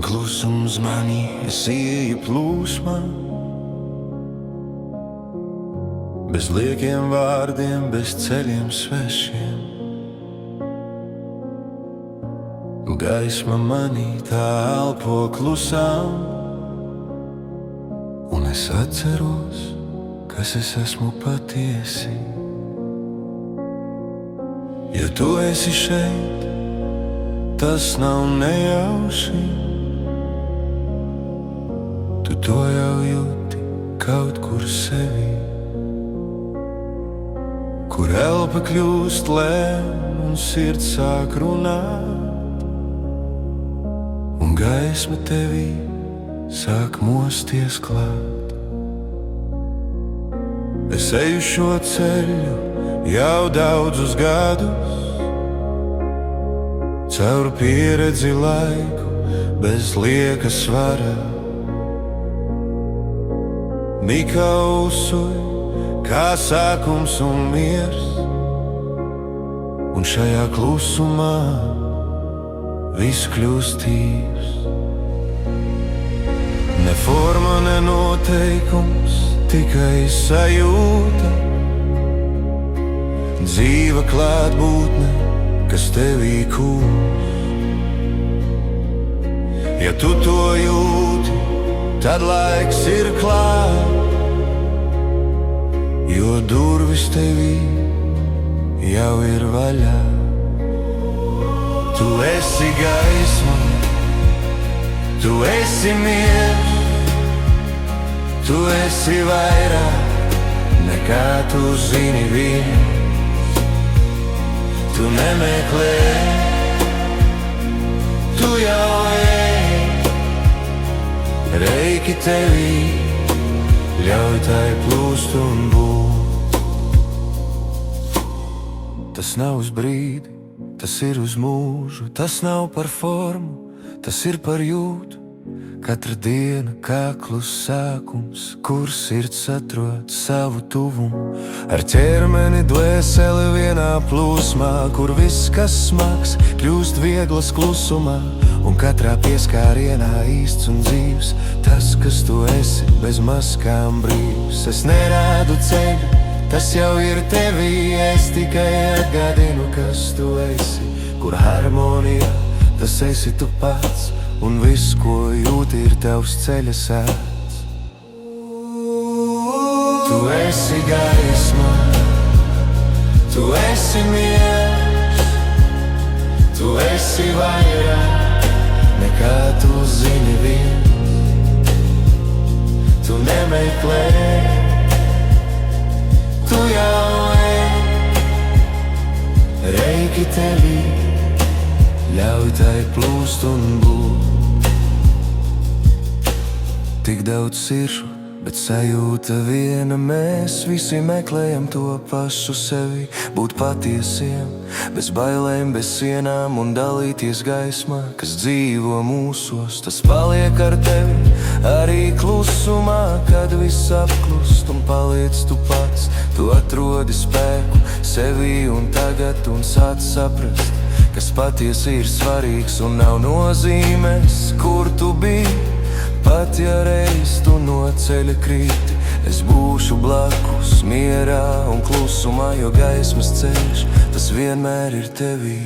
Klusums manī, es ieju plūsmā, bez liekiem vārdiem, bez ceļiem svešiem. Gaisma manī tā elpo klusām, un es atceros, kas es esmu patiesi. Ja tu esi šeit, tas nav nejauši. Tu to jau jūti kaut kur sevī, kur elpa kļūst lēn un sirds sāk runāt, un gaisma tevī sāk mosties klāt. Es eju šo ceļu jau daudzus gadus, caur pieredzi laiku bez lieka svara. Mikausuj, kā sākums un miers, un šajā klusumā viss kļūst tīrs. Ne forma, ne noteikums, tikai sajūta, dzīva klātbūtne, kas tevī kūst. Ja tu to jūti, tad laiks ir klāt, jo durvis tevī jau ir vaļā. Tu esi gaisma, tu esi miers, tu esi vairāk nekā tu zini viens. Tu nemeklē, tu jau ej, reiki tevī, ļauj tai plūst un būt. Tas nav uz brīdi, tas ir uz mūžu, tas nav par formu, tas ir par jūtu. Katra diena kā klus sākums, kur sirds atrod savu tuvumu. Ar ķermeni dvēseli vienā plūsmā, kur viss, kas smags, kļūst vieglas klusumā, un katrā pieskārienā īsts un dzīvs. Tas, kas tu esi, bez maskām brīvs. Es nerādu ceļu, tas jau ir tevī, es tikai atgādinu, kas tu esi. Kur harmonija, tas esi tu pats, un viss, ko jūti, ir tavs ceļa sēts. Tu esi gaisma, tu esi miers, tu esi vairāk nekā tu zini viens. Tu nemeklē, tu jau ej, reiki tevī, ļauj tai plūst un būt. Tik daudz siršu, bet sajūta viena. Mēs visi meklējam to pašu sevi, būt patiesiem, bez bailēm, bez sienām, un dalīties gaismā, kas dzīvo mūsos. Tas paliek ar tevi arī klusumā, kad viss apklust un paliec tu pats. Tu atrodi spēku sevī un tagad, un sāc saprast, kas patiesi ir svarīgs, un nav nozīmes, kur tu biji. Pat ja reiz tu no ceļa krīti, es būšu blakus mierā un klusumā, jo gaismas ceļš, tas vienmēr ir tevī.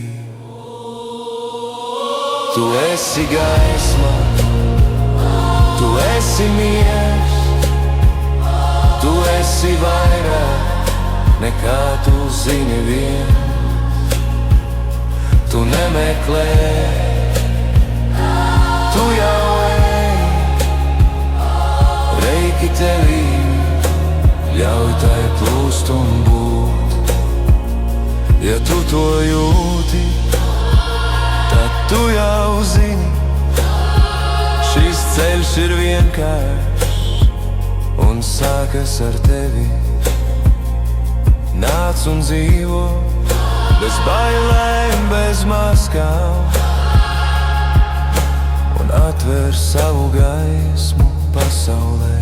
Tu esi gaisma, tu esi miers, tu esi vairāk nekā tu zini viens. Tu nemeklē, tu jau reiki tevī, ļauj tai plūst un būt. Ja tu to jūti, tad tu jau zini, šis ceļš ir vienkāršs un sākas ar tevi. Nāc un dzīvo, bez bailēm, bez maskām, un atver savu gaismu pasaulē.